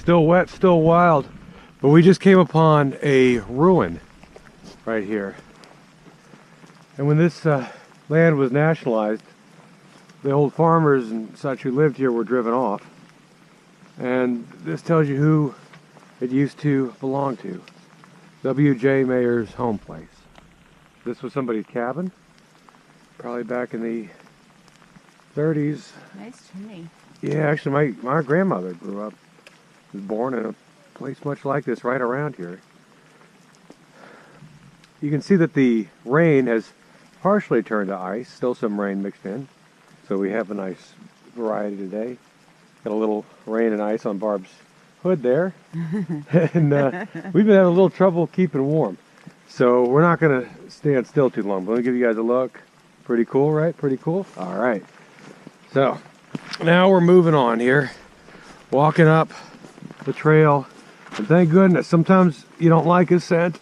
Still wet, still wild. But we just came upon a ruin right here. And when this land was nationalized, the old farmers and such who lived here were driven off. And this tells you who it used to belong to. W.J. Mayer's home place. This was somebody's cabin, probably back in the 30s. Nice chimney. Yeah, actually my grandmother grew up, was born in a place much like this right around here. You can see that the rain has partially turned to ice, still some rain mixed in. So we have a nice variety today. Got a little rain and ice on Barb's hood there. And we've been having a little trouble keeping warm. So we're not going to stand still too long. But let me give you guys a look. Pretty cool, right? Pretty cool? All right. So now we're moving on here. Walking up the trail. And thank goodness, sometimes you don't like a scent.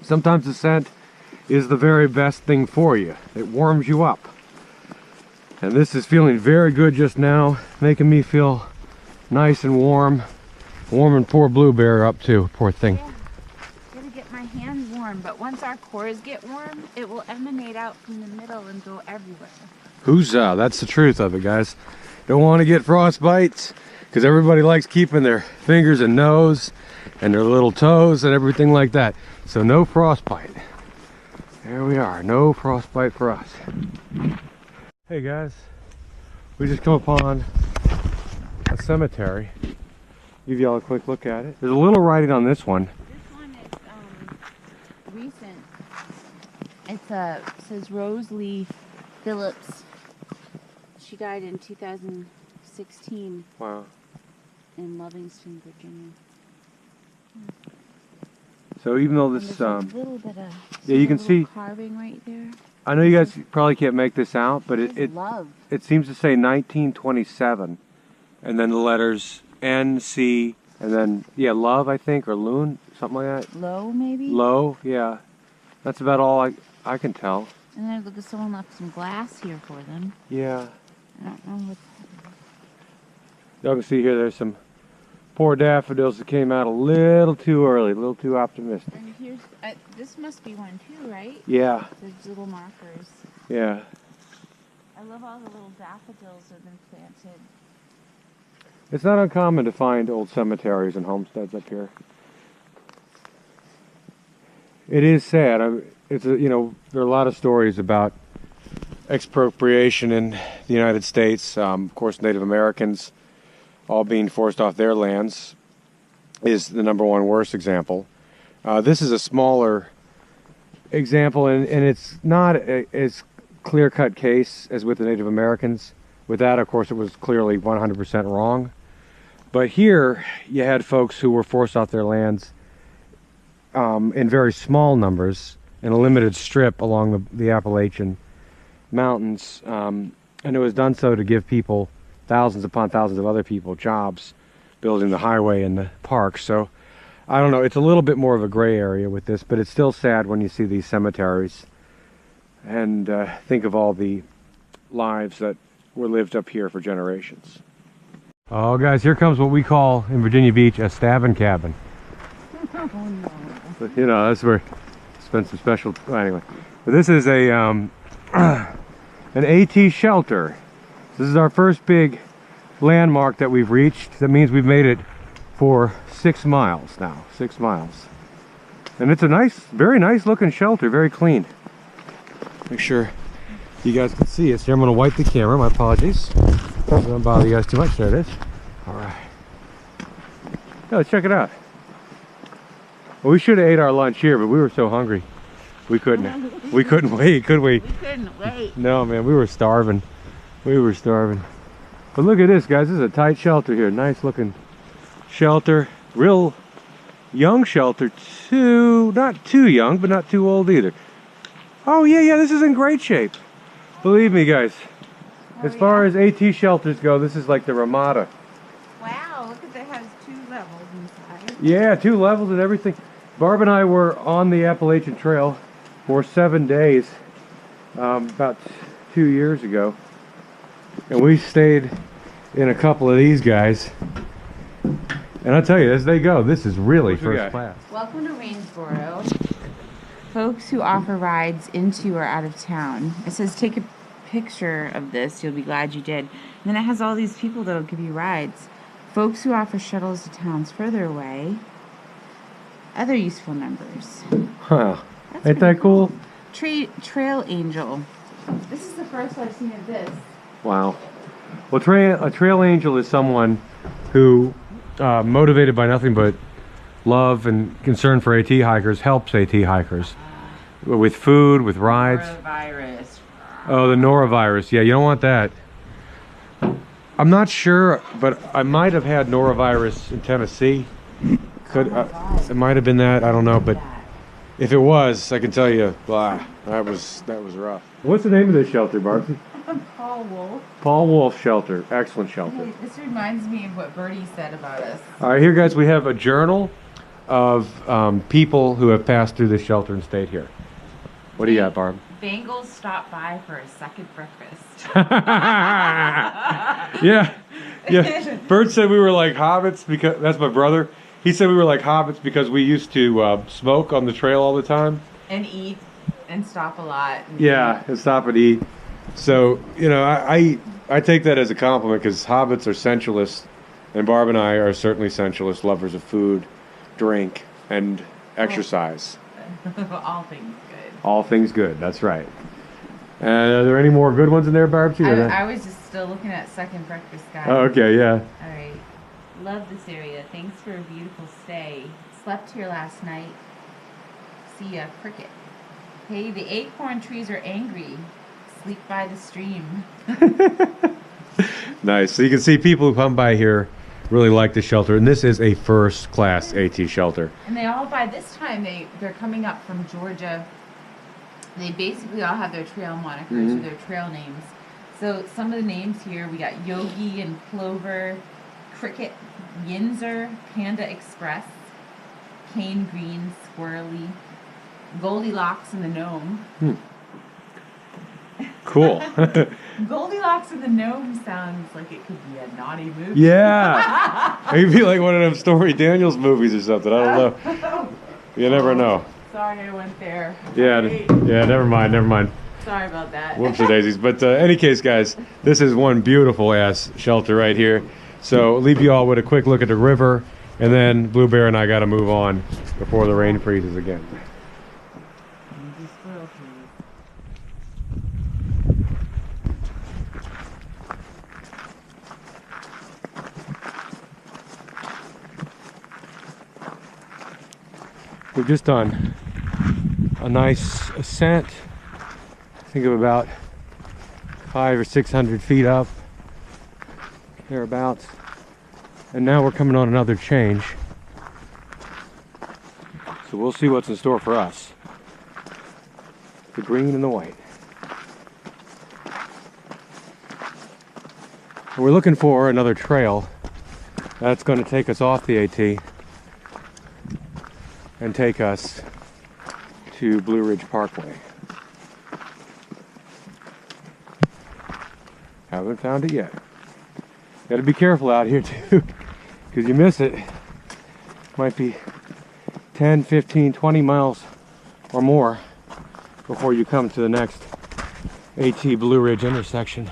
Sometimes the scent is the very best thing for you. It warms you up. And this is feeling very good just now, making me feel nice and warm. Warming poor Blueberry up too, poor thing. Yeah, gotta get my hands warm, but once our cores get warm, it will emanate out from the middle and go everywhere. Huzzah, that's the truth of it, guys. Don't want to get frostbites, because everybody likes keeping their fingers and nose and their little toes and everything like that. So no frostbite. There we are, no frostbite for us. Hey guys, we just come upon a cemetery. Give y'all a quick look at it. There's a little writing on this one. This one is recent. It says Rose Lee Phillips. She died in 2016. Wow. In Livingston, Virginia. So even though this, a little bit of yeah, you can see carving right there. I know you guys probably can't make this out, but Love. it seems to say 1927, and then the letters N, C, and then yeah, love I think, or loon, something like that. Low maybe. Low, yeah. That's about all I can tell. And then look at someone left some glass here for them. Yeah. I don't know what. Y'all can see here there's some poor daffodils that came out a little too early, a little too optimistic. And here's this must be one too, right? Yeah. There's little markers. Yeah. I love all the little daffodils that have been planted. It's not uncommon to find old cemeteries and homesteads up here. It is sad. It's you know, there are a lot of stories about expropriation in the United States. Of course, Native Americans all being forced off their lands is the #1 worst example. This is a smaller example, and it's not as clear-cut case as with the Native Americans. With that, of course, it was clearly 100% wrong. But here, you had folks who were forced off their lands in very small numbers in a limited strip along the Appalachian Mountains. And it was done so to give people, thousands upon thousands of other people, jobs building the highway and the park. So, I don't know, it's a little bit more of a gray area with this, but it's still sad when you see these cemeteries and think of all the lives that were lived up here for generations. Oh guys, here comes what we call in Virginia Beach a stabbing cabin. Oh no. But, you know, that's where spend some special, well, anyway. But this is a an AT shelter. This is our first big landmark that we've reached. That means we've made it for 6 miles now, 6 miles. And it's a nice, very nice looking shelter, very clean. Make sure you guys can see it. So I'm going to wipe the camera, my apologies. Don't bother you guys too much. There it is. All right. Yeah, let's check it out. Well, we should have ate our lunch here, but we were so hungry. We couldn't wait, could we? We couldn't wait. No, man, we were starving. We were starving. But look at this, guys. This is a tight shelter here. Nice looking shelter. Real young shelter too. Not too young, but not too old either. Oh, yeah, this is in great shape. Believe me, guys. As far as AT shelters go, this is like the Ramada. Wow, look at that, has 2 levels inside. Yeah, 2 levels and everything. Barb and I were on the Appalachian Trail for 7 days about 2 years ago. And we stayed in a couple of these guys. And I'll tell you, as they go, this is really first class. Welcome to Waynesboro. Folks who offer rides into or out of town. It says take a picture of this. You'll be glad you did. And then it has all these people that'll give you rides. Folks who offer shuttles to towns further away. Other useful numbers. Huh. That's Ain't that pretty cool? Trail Angel. This is the first I've seen of this. Wow. Well, a trail angel is someone who, motivated by nothing but love and concern for AT hikers, helps AT hikers with food, with rides. Norovirus. Oh, the norovirus. Yeah, you don't want that. I'm not sure, but I might have had norovirus in Tennessee. It might have been that. I don't know, but if it was, I can tell you, blah, that was rough. What's the name of this shelter, Barbie? Paul Wolf. Paul Wolf Shelter. Excellent shelter. Hey, this reminds me of what Bertie said about us. All right, here, guys, we have a journal of people who have passed through this shelter and stayed here. What do you got, Barb? Bengals stopped by for a second breakfast. Yeah. Bert said we were like hobbits because that's my brother. He said we were like hobbits because we used to smoke on the trail all the time. And eat and stop a lot. Yeah, and stop and eat. So, you know, I take that as a compliment because hobbits are sensualists, and Barb and I are certainly sensualists, lovers of food, drink, and exercise. All things good. All things good, that's right. And are there any more good ones in there, Barb? I was just still looking at second breakfast, guys. Oh, okay, yeah. All right. Love this area. Thanks for a beautiful stay. Slept here last night. See ya, cricket. Hey, the acorn trees are angry. Sleep by the stream. Nice. So you can see people who come by here really like the shelter, and this is a first-class AT shelter. And they all, by this time, they're coming up from Georgia. They basically all have their trail monikers or their trail names. So some of the names here, we got Yogi and Clover, Cricket, Yinzer, Panda Express, Cane Green, Squirrely, Goldilocks and the Gnome. Cool. Goldilocks and the Gnome sounds like it could be a naughty movie. Yeah. It'd be like one of them Story Daniels movies or something. I don't know. You never know. Sorry I went there. Yeah, yeah, never mind. Sorry about that. Whoopsie daisies. But any case, guys, this is one beautiful ass shelter right here. So I'll leave you all with a quick look at the river, and then Blue Bear and I got to move on before the rain freezes again. We've just done a nice ascent, I think of about 500 or 600 feet up, thereabouts, and now we're coming on another change. So we'll see what's in store for us. The green and the white. And we're looking for another trail that's going to take us off the AT and take us to Blue Ridge Parkway. Haven't found it yet. Got to be careful out here too, because you miss it. Might be 10, 15, 20 miles or more before you come to the next AT Blue Ridge intersection.